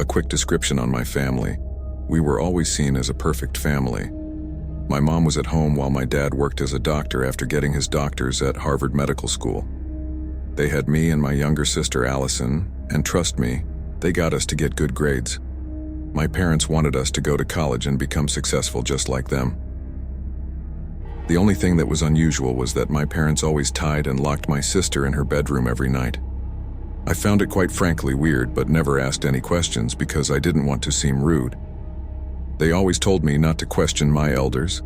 A quick description on my family. We were always seen as a perfect family. My mom was at home while my dad worked as a doctor after getting his doctor's at Harvard Medical School. They had me and my younger sister Allison, and trust me, they got us to get good grades. My parents wanted us to go to college and become successful just like them. The only thing that was unusual was that my parents always tied and locked my sister in her bedroom every night. I found it quite frankly weird, but never asked any questions because I didn't want to seem rude. They always told me not to question my elders.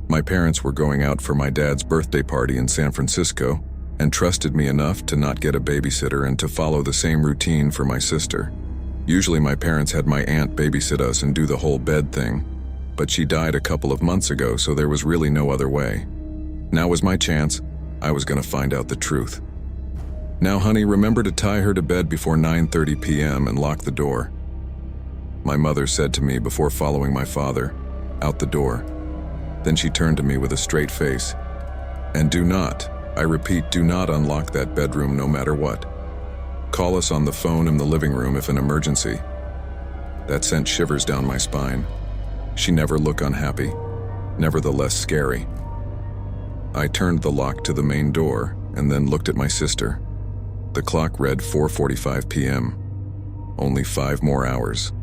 My parents were going out for my dad's birthday party in San Francisco and trusted me enough to not get a babysitter and to follow the same routine for my sister. Usually my parents had my aunt babysit us and do the whole bed thing, but she died a couple of months ago, so there was really no other way. Now was my chance. I was going to find out the truth. Now, honey, remember to tie her to bed before 9:30 p.m. and lock the door. My mother said to me before following my father out the door. Then she turned to me with a straight face. And do not, I repeat, do not unlock that bedroom no matter what. Call us on the phone in the living room if an emergency. That sent shivers down my spine. She never looked unhappy, nevertheless scary. I turned the lock to the main door and then looked at my sister. The clock read 4:45 p.m. Only 5 more hours.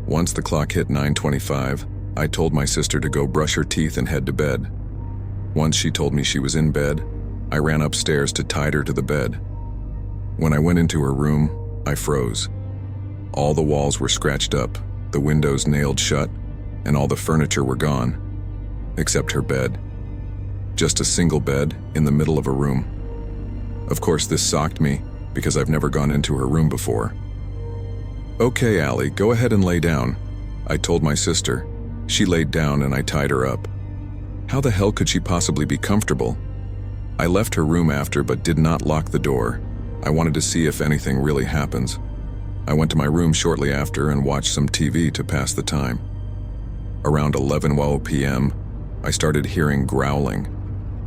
Once the clock hit 9:25, I told my sister to go brush her teeth and head to bed. Once she told me she was in bed, I ran upstairs to tie her to the bed. When I went into her room, I froze. All the walls were scratched up, the windows nailed shut, and all the furniture were gone, except her bed. Just a single bed in the middle of a room. Of course, this shocked me because I've never gone into her room before. Okay, Allie, go ahead and lay down, I told my sister. She laid down and I tied her up. How the hell could she possibly be comfortable? I left her room after but did not lock the door. I wanted to see if anything really happens. I went to my room shortly after and watched some TV to pass the time. Around 11:00 p.m., I started hearing growling.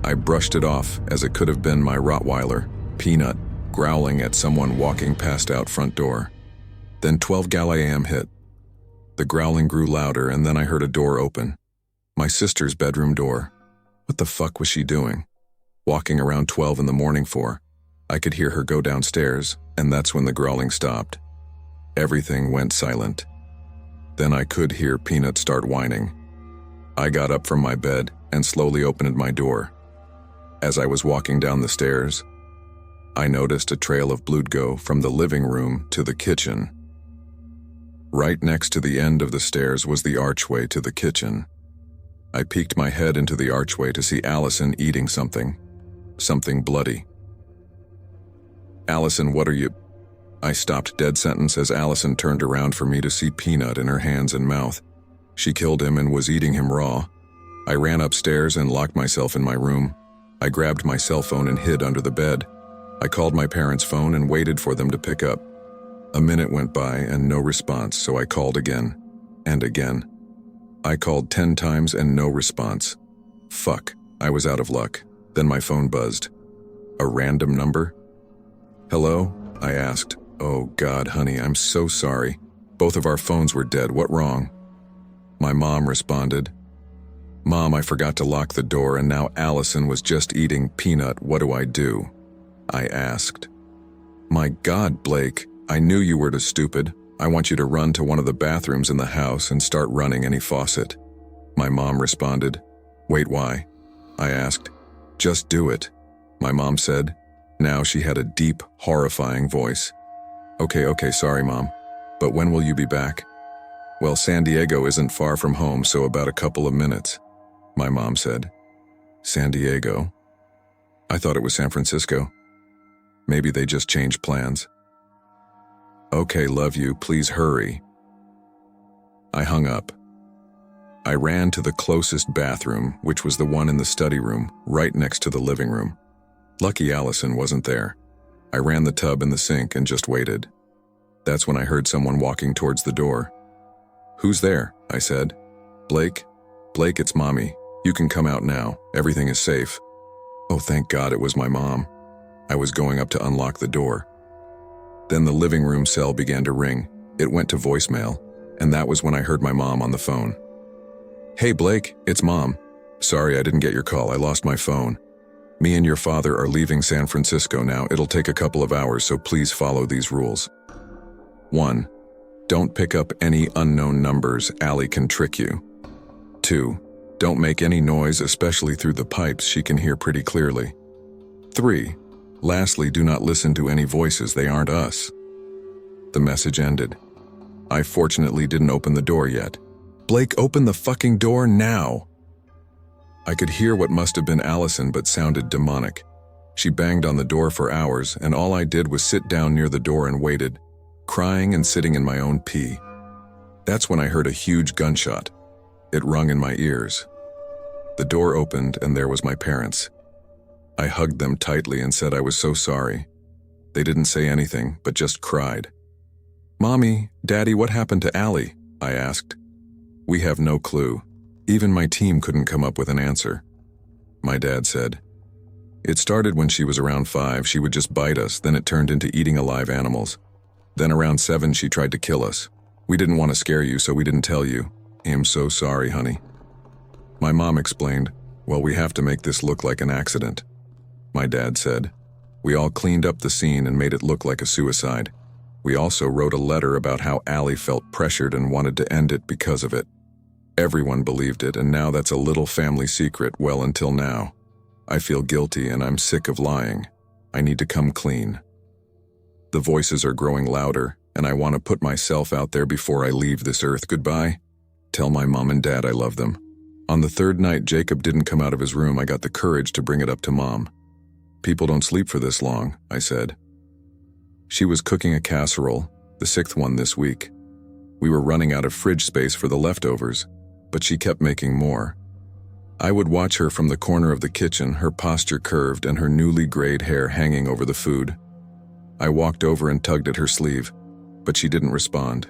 I brushed it off as it could have been my Rottweiler, Peanut, growling at someone walking past out front door. Then 12 a.m. hit. The growling grew louder and then I heard a door open. My sister's bedroom door. What the fuck was she doing? Walking around 12 in the morning for? I could hear her go downstairs, and that's when the growling stopped. Everything went silent. Then I could hear Peanut start whining. I got up from my bed and slowly opened my door. As I was walking down the stairs, I noticed a trail of blood go from the living room to the kitchen. Right next to the end of the stairs was the archway to the kitchen. I peeked my head into the archway to see Allison eating something bloody. Allison, what are you? I stopped dead sentence as Allison turned around for me to see Peanut in her hands and mouth. She killed him and was eating him raw. I ran upstairs and locked myself in my room. I grabbed my cell phone and hid under the bed. I called my parents' phone and waited for them to pick up. A minute went by and no response, so I called again and again. I called 10 times and no response. Fuck, I was out of luck. Then my phone buzzed. A random number? Hello? I asked. Oh God, honey, I'm so sorry. Both of our phones were dead. What wrong? My mom responded. Mom, I forgot to lock the door and now Allison was just eating Peanut. What do I do? I asked. My God, Blake, I knew you were too stupid. I want you to run to one of the bathrooms in the house and start running any faucet. My mom responded. Wait, why? I asked. Just do it, my mom said. Now she had a deep, horrifying voice. Okay, sorry, Mom. But when will you be back? Well, San Diego isn't far from home, so about a couple of minutes, my mom said. San Diego? I thought it was San Francisco. Maybe they just changed plans. Okay, love you, please hurry. I hung up. I ran to the closest bathroom, which was the one in the study room, right next to the living room. Lucky Allison wasn't there. I ran the tub in the sink and just waited. That's when I heard someone walking towards the door. Who's there? I said. Blake? Blake, it's Mommy. You can come out now. Everything is safe. Oh, thank God it was my mom. I was going up to unlock the door. Then the living room cell began to ring. It went to voicemail, and that was when I heard my mom on the phone. "Hey Blake, it's Mom. Sorry I didn't get your call, I lost my phone. Me and your father are leaving San Francisco now. It'll take a couple of hours, so please follow these rules. 1. Don't pick up any unknown numbers, Allie can trick you. 2. Don't make any noise, especially through the pipes, she can hear pretty clearly. 3. Lastly, do not listen to any voices, they aren't us." The message ended. I fortunately didn't open the door yet. "Blake, open the fucking door now!" I could hear what must have been Allison but sounded demonic. She banged on the door for hours, and all I did was sit down near the door and waited, crying and sitting in my own pee. That's when I heard a huge gunshot. It rung in my ears. The door opened and there was my parents. I hugged them tightly and said I was so sorry. They didn't say anything, but just cried. "Mommy, Daddy, what happened to Allie?" I asked. "We have no clue. Even my team couldn't come up with an answer." My dad said, "It started when she was around 5, she would just bite us, then it turned into eating alive animals. Then around 7, she tried to kill us. We didn't want to scare you, so we didn't tell you. I'm so sorry, honey." My mom explained, "Well, we have to make this look like an accident." My dad said, "We all cleaned up the scene and made it look like a suicide. We also wrote a letter about how Allie felt pressured and wanted to end it because of it. Everyone believed it, and now that's a little family secret, well, until now. I feel guilty and I'm sick of lying. I need to come clean. The voices are growing louder, and I want to put myself out there before I leave this earth. Goodbye. Tell my mom and dad I love them." On the 3rd night Jacob didn't come out of his room, I got the courage to bring it up to Mom. "People don't sleep for this long," I said. She was cooking a casserole, the 6th one this week. We were running out of fridge space for the leftovers, but she kept making more. I would watch her from the corner of the kitchen, her posture curved and her newly grayed hair hanging over the food. I walked over and tugged at her sleeve, but she didn't respond.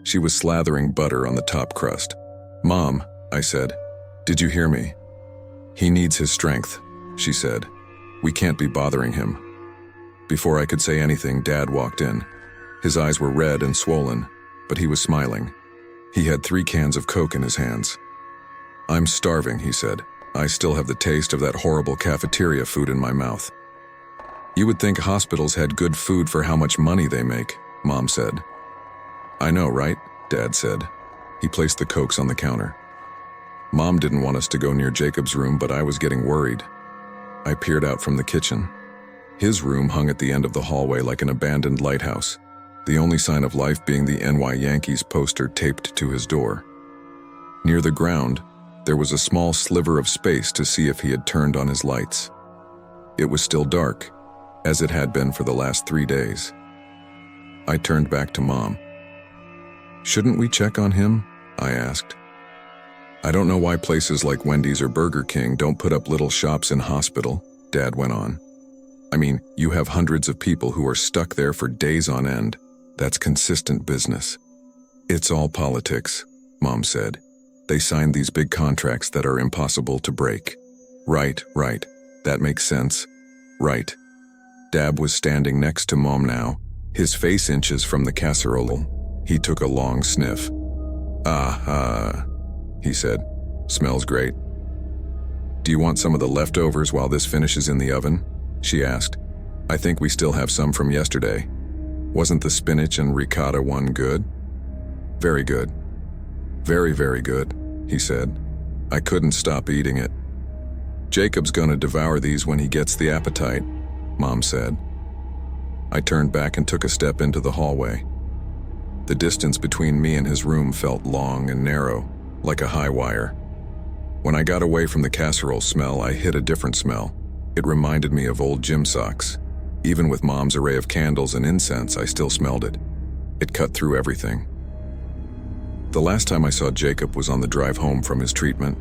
She was slathering butter on the top crust. "Mom," I said, "did you hear me?" "He needs his strength," she said. "We can't be bothering him." Before I could say anything, Dad walked in. His eyes were red and swollen, but he was smiling. He had 3 cans of Coke in his hands. "I'm starving," he said. "I still have the taste of that horrible cafeteria food in my mouth." "You would think hospitals had good food for how much money they make," Mom said. "I know, right?" Dad said. He placed the Cokes on the counter. Mom didn't want us to go near Jacob's room, but I was getting worried. I peered out from the kitchen. His room hung at the end of the hallway like an abandoned lighthouse, the only sign of life being the NY Yankees poster taped to his door. Near the ground, there was a small sliver of space to see if he had turned on his lights. It was still dark, as it had been for the last 3 days. I turned back to Mom. "Shouldn't we check on him?" I asked. "I don't know why places like Wendy's or Burger King don't put up little shops in hospital," Dad went on. "I mean, you have hundreds of people who are stuck there for days on end. That's consistent business." "It's all politics," Mom said. "They signed these big contracts that are impossible to break." Right. That makes sense. Right." Dad was standing next to Mom now, his face inches from the casserole. He took a long sniff. He said. "Smells great." "Do you want some of the leftovers while this finishes in the oven?" she asked. "I think we still have some from yesterday. Wasn't the spinach and ricotta one good?" "Very good. Very, very good," he said. I couldn't stop eating it. "Jacob's gonna devour these when he gets the appetite," Mom said. I turned back and took a step into the hallway. The distance between me and his room felt long and narrow, like a high wire. When I got away from the casserole smell, I hit a different smell. It reminded me of old gym socks. Even with Mom's array of candles and incense, I still smelled it. It cut through everything. The last time I saw Jacob was on the drive home from his treatment.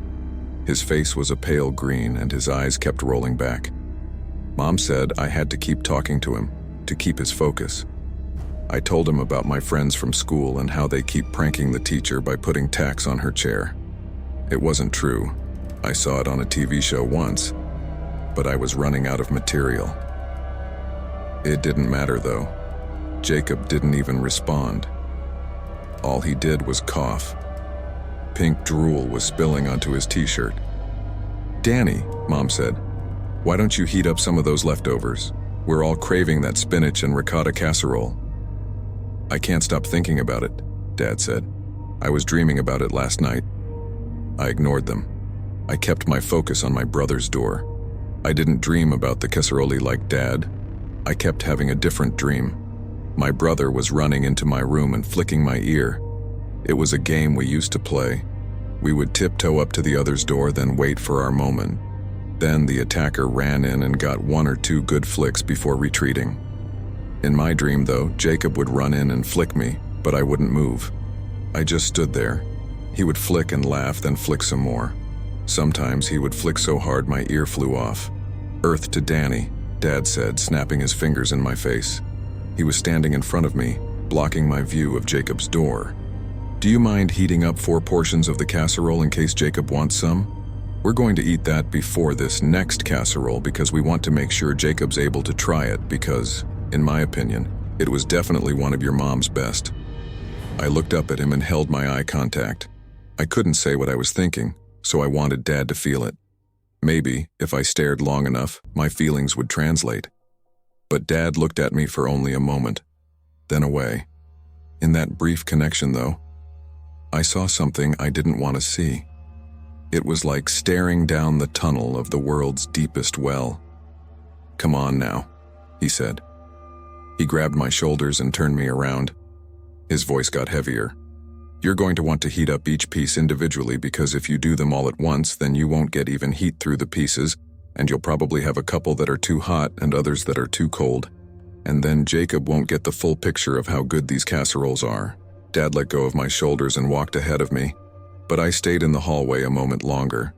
His face was a pale green and his eyes kept rolling back. Mom said I had to keep talking to him, to keep his focus. I told him about my friends from school and how they keep pranking the teacher by putting tacks on her chair. It wasn't true. I saw it on a TV show once, but I was running out of material. It didn't matter though. Jacob didn't even respond. All he did was cough. Pink drool was spilling onto his t-shirt. "Danny," Mom said, "why don't you heat up some of those leftovers? We're all craving that spinach and ricotta casserole." "I can't stop thinking about it," Dad said. "I was dreaming about it last night." I ignored them. I kept my focus on my brother's door. I didn't dream about the casserole like Dad. I kept having a different dream. My brother was running into my room and flicking my ear. It was a game we used to play. We would tiptoe up to the other's door, then wait for our moment. Then the attacker ran in and got 1 or 2 good flicks before retreating. In my dream, though, Jacob would run in and flick me, but I wouldn't move. I just stood there. He would flick and laugh, then flick some more. Sometimes he would flick so hard my ear flew off. "Earth to Danny," Dad said, snapping his fingers in my face. He was standing in front of me, blocking my view of Jacob's door. "Do you mind heating up 4 portions of the casserole in case Jacob wants some? We're going to eat that before this next casserole because we want to make sure Jacob's able to try it because, in my opinion, it was definitely one of your mom's best." I looked up at him and held my eye contact. I couldn't say what I was thinking, so I wanted Dad to feel it. Maybe, if I stared long enough, my feelings would translate. But Dad looked at me for only a moment, then away. In that brief connection, though, I saw something I didn't want to see. It was like staring down the tunnel of the world's deepest well. "Come on now," he said. He grabbed my shoulders and turned me around. His voice got heavier. "You're going to want to heat up each piece individually because if you do them all at once, then you won't get even heat through the pieces, and you'll probably have a couple that are too hot and others that are too cold. And then Jacob won't get the full picture of how good these casseroles are." Dad let go of my shoulders and walked ahead of me, but I stayed in the hallway a moment longer.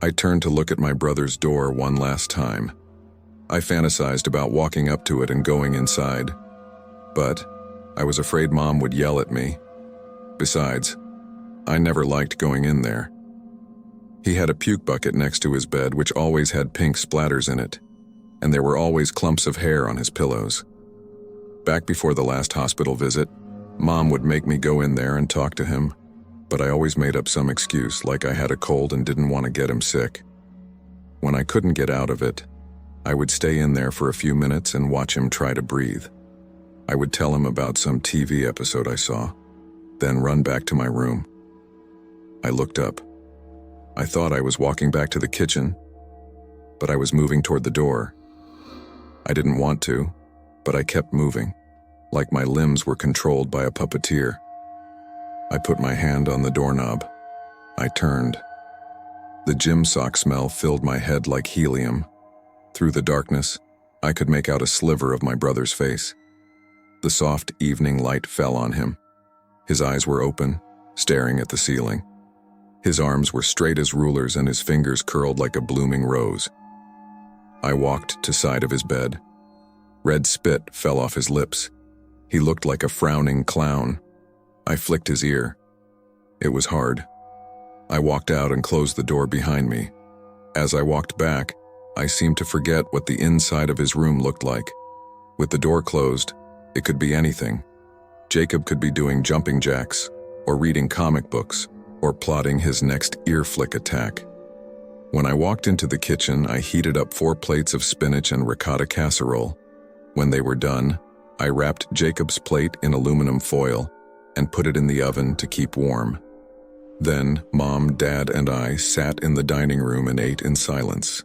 I turned to look at my brother's door one last time. I fantasized about walking up to it and going inside, but I was afraid Mom would yell at me. Besides, I never liked going in there. He had a puke bucket next to his bed which always had pink splatters in it, and there were always clumps of hair on his pillows. Back before the last hospital visit, Mom would make me go in there and talk to him, but I always made up some excuse like I had a cold and didn't want to get him sick. When I couldn't get out of it, I would stay in there for a few minutes and watch him try to breathe. I would tell him about some TV episode I saw, then run back to my room. I looked up. I thought I was walking back to the kitchen, but I was moving toward the door. I didn't want to, but I kept moving, like my limbs were controlled by a puppeteer. I put my hand on the doorknob. I turned. The gym sock smell filled my head like helium. Through the darkness, I could make out a sliver of my brother's face. The soft evening light fell on him. His eyes were open, staring at the ceiling. His arms were straight as rulers and his fingers curled like a blooming rose. I walked to side of his bed. Red spit fell off his lips. He looked like a frowning clown. I flicked his ear. It was hard. I walked out and closed the door behind me. As I walked back, I seemed to forget what the inside of his room looked like. With the door closed, it could be anything. Jacob could be doing jumping jacks, or reading comic books, or plotting his next ear flick attack. When I walked into the kitchen, I heated up 4 plates of spinach and ricotta casserole. When they were done, I wrapped Jacob's plate in aluminum foil and put it in the oven to keep warm. Then Mom, Dad, and I sat in the dining room and ate in silence.